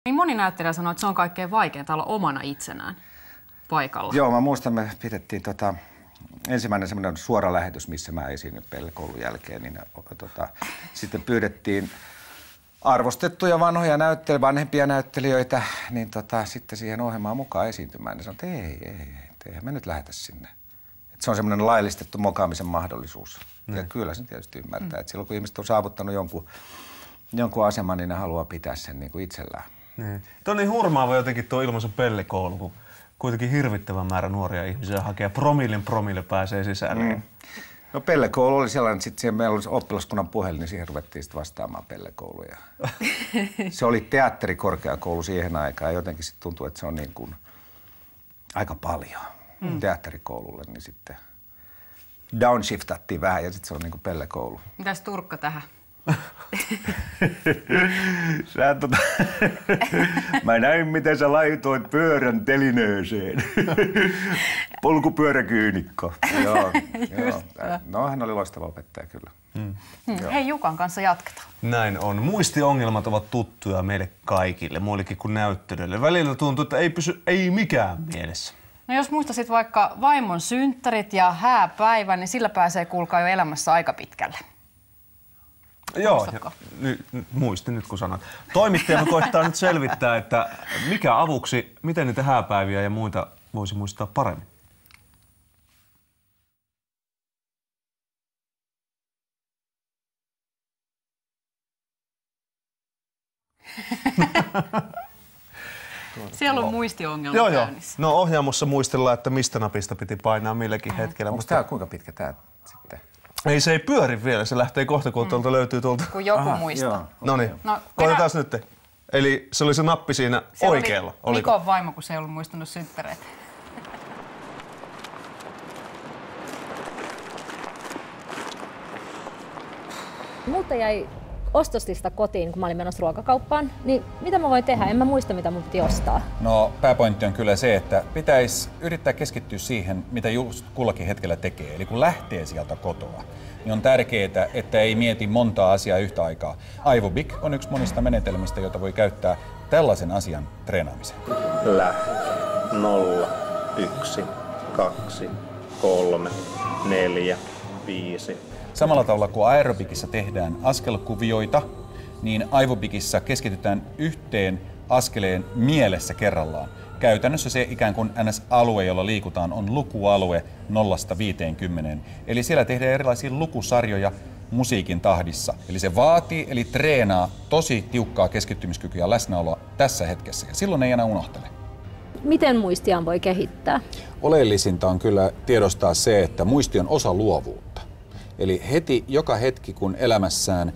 Niin moni näyttelijä sanoo, että se on kaikkein vaikeinta olla omana itsenään paikalla. Joo, mä muistan, me pidettiin ensimmäinen semmoinen suora lähetys, missä mä esiinnyin pellekoulun jälkeen, niin sitten pyydettiin arvostettuja vanhempia näyttelijöitä, niin sitten siihen ohjelmaan mukaan esiintymään. Ne sanoi, että eihän me nyt lähetä sinne. Se on semmoinen laillistettu mokaamisen mahdollisuus. Ja kyllä sen tietysti ymmärtää, että silloin kun ihmiset on saavuttanut jonkun aseman, niin ne haluaa pitää sen niin kuin itsellään. Tuo on niin hurmaava jotenkin tuo ilmaisu pellekoulu, kun kuitenkin hirvittävän määrä nuoria ihmisiä hakee. Promille pääsee sisään. No pellekoulu oli sellainen, että sitten meillä oli oppilaskunnan puhelin, niin siihen ruvettiin sitten vastaamaan pellekouluja. Se oli teatterikorkeakoulu siihen aikaan ja jotenkin sitten tuntui, että se on niin kuin aika paljon teatterikoululle, niin sitten downshiftattiin vähän ja sitten se on niin kuin pellekoulu. Mitäs Turkka tähän? Mä näin, miten sä laitoit pyörän telineeseen. Polkupyöräkyynikko. Joo. No, hän oli loistava opettaja kyllä. Hei, Jukan kanssa jatketaan. Näin on. Muistiongelmat ovat tuttuja meille kaikille, muillekin kuin näyttelijöille. Välillä tuntuu, että ei mikään mielessä. No jos muistasit vaikka vaimon synttärit ja hääpäivän, niin sillä pääsee kuulkaa jo elämässä aika pitkälle. Joo, muistin nyt kun sanot. Toimittajamme koittaa nyt selvittää, että mikä avuksi, miten niitä hääpäiviä ja muita voisi muistaa paremmin. Siellä on muistiongelma käynnissä. No ohjaamossa muistellaan, että mistä napista piti painaa milläkin hetkellä. Onko tämä kuinka pitkä tämä sitten? Ei, se ei pyöri vielä. Se lähtee kohta, kun tuolta löytyy tuolta. Kun joku muistaa. Noniin. Koitetaan nyt. Eli se oli se nappi siinä oikealla. Oli Mikon vaimo, kun se ei ollut muistanut synttäreitä. Multa jäi ostoslista kotiin, kun mä olin menossa ruokakauppaan, niin mitä mä voin tehdä? En mä muista, mitä mun piti ostaa. No, pääpointti on kyllä se, että pitäisi yrittää keskittyä siihen, mitä just kullakin hetkellä tekee. Eli kun lähtee sieltä kotoa, niin on tärkeää, että ei mieti montaa asiaa yhtä aikaa. Aivobik on yksi monista menetelmistä, jota voi käyttää tällaisen asian treenaamiseen. Lähtö. 0, 1, 2, 3, 4, 5. Samalla tavalla kuin aerobikissa tehdään askelkuvioita, niin aivobikissa keskitytään yhteen askeleen mielessä kerrallaan. Käytännössä se ikään kuin NS-alue, jolla liikutaan, on lukualue 0–50. Eli siellä tehdään erilaisia lukusarjoja musiikin tahdissa. Eli se vaatii, eli treenaa tosi tiukkaa keskittymiskykyä ja läsnäoloa tässä hetkessä. Ja silloin ei enää unohtele. Miten muistiaan voi kehittää? Oleellisinta on kyllä tiedostaa se, että muisti on osa luovuutta. Eli heti joka hetki, kun elämässään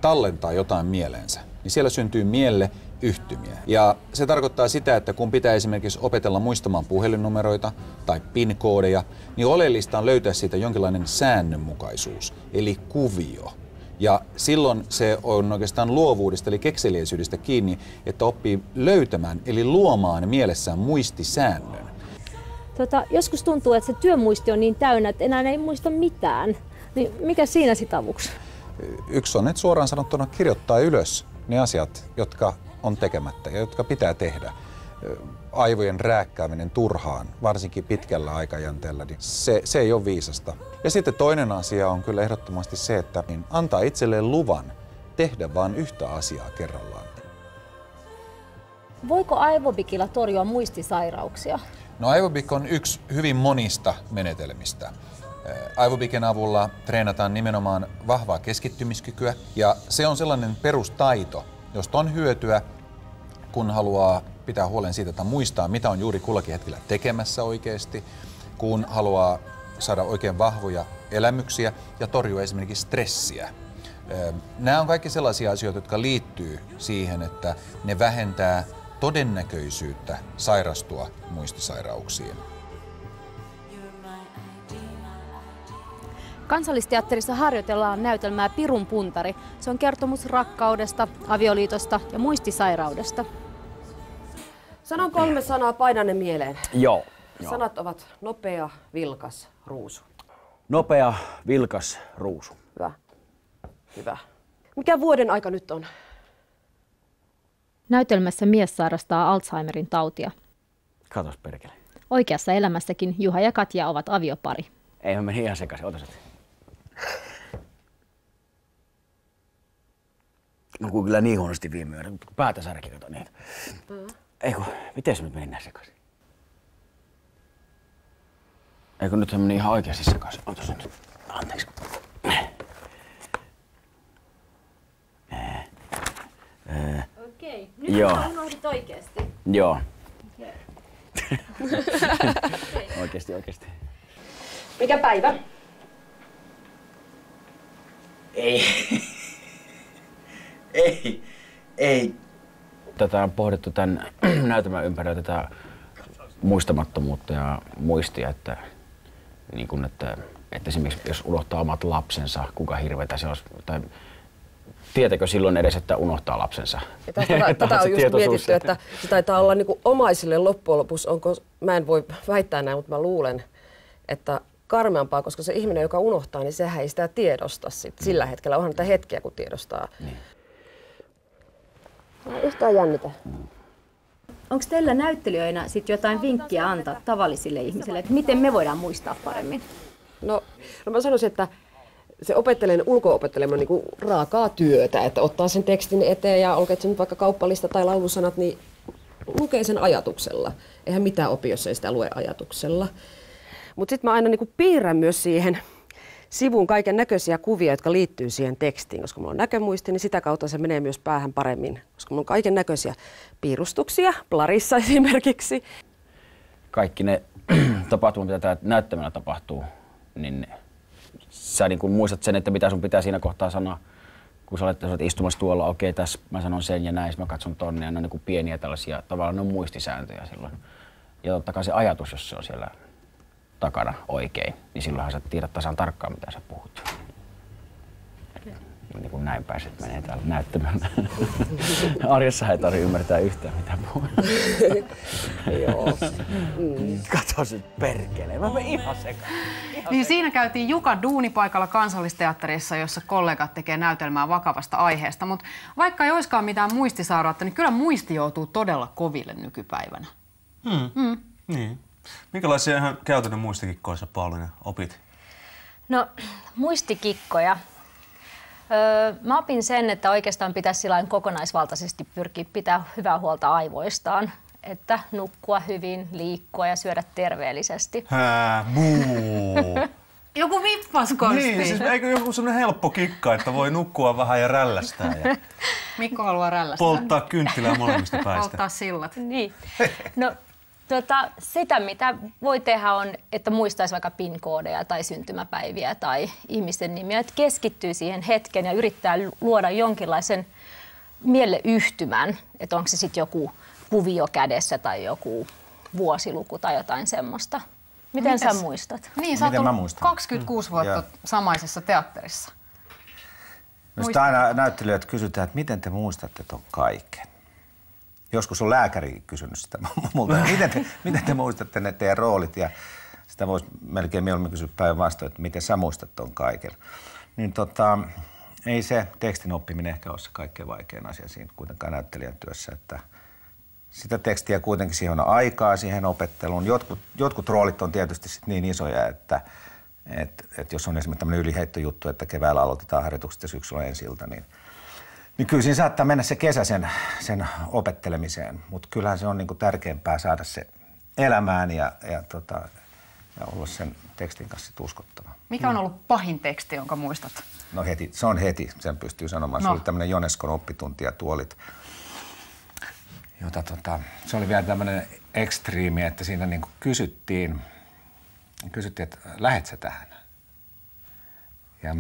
tallentaa jotain mieleensä, niin siellä syntyy mielleyhtymiä. Ja se tarkoittaa sitä, että kun pitää esimerkiksi opetella muistamaan puhelinnumeroita tai PIN-koodeja, niin oleellista on löytää siitä jonkinlainen säännönmukaisuus, eli kuvio. Ja silloin se on oikeastaan luovuudesta eli kekseliäisyydestä kiinni, että oppii löytämään eli luomaan mielessään muistisäännön. Joskus tuntuu, että se työmuisti on niin täynnä, että enää ei muista mitään. Niin mikä siinä sit avuksi? Yksi on, että suoraan sanottuna kirjoittaa ylös ne asiat, jotka on tekemättä ja jotka pitää tehdä. Aivojen rääkkääminen turhaan, varsinkin pitkällä aikajänteellä, niin se ei ole viisasta. Ja sitten toinen asia on kyllä ehdottomasti se, että antaa itselleen luvan tehdä vain yhtä asiaa kerrallaan. Voiko aivobikilla torjua muistisairauksia? No aivobik on yksi hyvin monista menetelmistä. Aivobikin avulla treenataan nimenomaan vahvaa keskittymiskykyä ja se on sellainen perustaito, josta on hyötyä, kun haluaa pitää huolen siitä, että muistaa, mitä on juuri kullakin hetkellä tekemässä oikeasti, kun haluaa saada oikein vahvoja elämyksiä ja torjua esimerkiksi stressiä. Nämä on kaikki sellaisia asioita, jotka liittyy siihen, että ne vähentää todennäköisyyttä sairastua muistisairauksiin. Kansallisteatterissa harjoitellaan näytelmää Pirun puntari. Se on kertomus rakkaudesta, avioliitosta ja muistisairaudesta. Sanon 3 sanaa, paina ne mieleen. Joo. Sanat ovat nopea, vilkas, ruusu. Nopea, vilkas, ruusu. Hyvä. Hyvä. Mikä vuoden aika nyt on? Näytelmässä mies sairastaa Alzheimerin tautia. Katos perkele. Oikeassa elämässäkin Juha ja Katja ovat aviopari. Ei, mä menin ihan sekaisin. Ota se. Nukuin kyllä niin huonosti viime yönä, mutta päätä särki, kato niitä. Eiku, miten se nyt meni näin sekaisin? Eikö nyt se meni ihan oikeasti sekaisin? Otas nyt. Anteeksi. Okei, nyt sä unohdit oikeesti. Joo. Oikeesti. Mikä päivä? Ei. Tätä on pohdittu tämän näytelmän ympärillä, tätä muistamattomuutta ja muistia, että, niin kun, että esimerkiksi jos unohtaa omat lapsensa, kuinka hirveätä se olisi, tai tietääkö silloin edes, että unohtaa lapsensa? Tätä on just mietitty, että se taitaa olla niin kuin omaisille loppujen lopuksi, mä en voi väittää näin, mutta mä luulen, että karmeampaa, koska se ihminen, joka unohtaa, niin sehän ei sitä tiedosta sillä hetkellä. Onhan niitä hetkiä, kun tiedostaa. Niin. Yhtään jännitä. Onko teillä näyttelijöinä sit jotain vinkkiä antaa tavallisille ihmisille, että miten me voidaan muistaa paremmin? No mä sanoisin, että se ulko-opetteleminen on niinku raakaa työtä, että ottaa sen tekstin eteen ja olkoon se nyt vaikka kauppalista tai laulusanat, niin lukee sen ajatuksella. Eihän mitään opi, jos ei sitä lue ajatuksella. Mutta sitten mä aina niinku piirrän myös siihen sivuun kaiken näköisiä kuvia, jotka liittyy siihen tekstiin. Koska mulla on näkömuisti, niin sitä kautta se menee myös päähän paremmin. Koska mulla on kaiken näköisiä piirustuksia, Blarissa esimerkiksi. Kaikki ne tapahtumat, mitä täällä näyttämällä tapahtuu, niin sä niin kun muistat sen, että mitä sun pitää siinä kohtaa sanoa. Kun sä olet istumassa tuolla, okei, tässä mä sanon sen ja näin, mä katson tonne, ja ne on niin pieniä tällaisia, tavallaan ne on muistisääntöjä silloin. Ja totta kai se ajatus, jos se on siellä takana oikein, niin silloinhan sä tiedät tasan tarkkaan, mitä sä puhut. Niin kuin näin pääset menee täällä näyttämällä. Arjessa ei tarvitse ymmärtää yhtään, mitä puhuu. Joo. Kato nyt perkele, mä menen ihan sekaan. Niin siinä käytiin Jukan duunipaikalla Kansallisteatterissa, jossa kollegat tekee näytelmää vakavasta aiheesta. Mutta vaikka ei olisikaan mitään muistisairautta, niin kyllä muisti joutuu todella koville nykypäivänä. Niin. Minkälaisia ihan käytännön muistikikkoja sä, Pauliina, opit? No, muistikikkoja. Mä opin sen, että oikeastaan pitäisi sillain kokonaisvaltaisesti pyrkiä pitää hyvää huolta aivoistaan. Että nukkua hyvin, liikkua ja syödä terveellisesti. Joku vippaskonsti. Niin, siis eikö joku semmoinen helppo kikka, että voi nukkua vähän ja rällästää. Ja Mikko haluaa rällästää. polttaa kynttilää molemmista päistä. Polttaa sillat. Niin. No, sitä, mitä voi tehdä, on, että muistaisi vaikka PIN-koodeja tai syntymäpäiviä tai ihmisten nimiä. Että keskittyy siihen hetken ja yrittää luoda jonkinlaisen mieleyhtymän. Että onko se sitten joku kuvio kädessä tai joku vuosiluku tai jotain semmoista. Miten sä muistat? Niin, sä oot ollut 26 vuotta samaisessa teatterissa. Sitä aina näyttelijät kysytään, että miten te muistatte ton kaiken? Joskus on lääkäri kysynyt sitä multa, miten te muistatte ne teidän roolit? Ja sitä voisi melkein mieluummin kysyä päinvastoin, että miten sä muistat ton kaiken. Niin ei se tekstin oppiminen ehkä ole se kaikkein vaikein asia siinä kuitenkaan näyttelijän työssä, että sitä tekstiä kuitenkin siihen on aikaa siihen opetteluun. Jotkut roolit on tietysti sit niin isoja, että jos on esimerkiksi tämmöinen yliheittojuttu, että keväällä aloitetaan harjoitukset ja syksyllä ensi-ilta, niin kyllä siinä saattaa mennä se kesä sen opettelemiseen. Mutta kyllähän se on niinku tärkeämpää saada se elämään ja olla sen tekstin kanssa uskottava. Mikä on ollut pahin teksti, jonka muistat? No se on heti, sen pystyy sanomaan. Se oli tämmöinen Joneskon oppitunti ja tuolit. Se oli vielä tämmöinen ekstriimi, että siinä niinku kysyttiin, että lähet sä tähän? Ja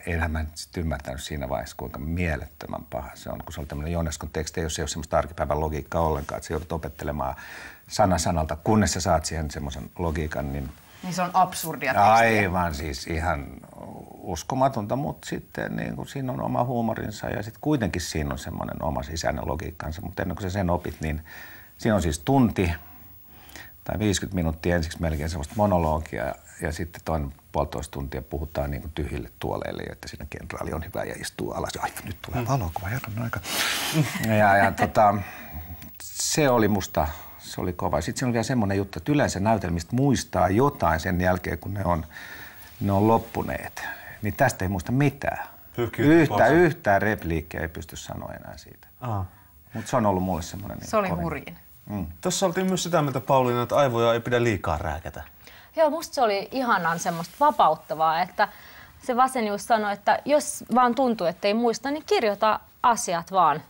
enhän mä sitten ymmärtänyt siinä vaiheessa, kuinka mielettömän paha se on, kun se oli tämmöinen Joneskon teksti, jos ei ole semmoista arkipäivän logiikkaa ollenkaan, että sä joudut opettelemaan sana sanalta, kunnes sä saat siihen semmoisen logiikan. Niin se on absurdia tekstiä. Aivan, siis ihan uskomatonta, mutta sitten niin kun siinä on oma huumorinsa ja sitten kuitenkin siinä on semmoinen oma sisäinen logiikkansa, mutta ennen kuin sä sen opit, niin siinä on siis tunti tai 50 minuuttia ensiksi melkein sellaista monologia ja sitten toinen 1,5 tuntia puhutaan niin kuin tyhjille tuoleille, että siinä kenraali on hyvä ja istuu alas. Ai, nyt tulee valokuva, herran aika. Se oli musta, se oli kova. Sitten siinä oli vielä semmoinen juttu, että yleensä näytelmistä muistaa jotain sen jälkeen, kun ne on loppuneet. Niin tästä ei muista mitään. Yhtään repliikkiä ei pysty sanoa enää siitä. Mutta se on ollut mulle semmoinen. Se oli hurjin. Tuossa oltiin myös sitä mieltä, Pauliina, että aivoja ei pidä liikaa rääkätä. Joo, musta se oli ihanan semmoista vapauttavaa, että se Vasenius sanoi, että jos vaan tuntuu, että ei muista, niin kirjoita asiat vaan.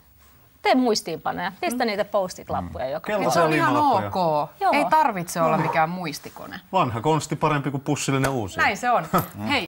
Tee muistiinpanoja, pistä niitä post-it-lappuja joka kerta. Se on ihan ok. Joo. Ei tarvitse olla mikään muistikone. Vanha konsti parempi kuin pussillinen uusi. Näin se on. Hei.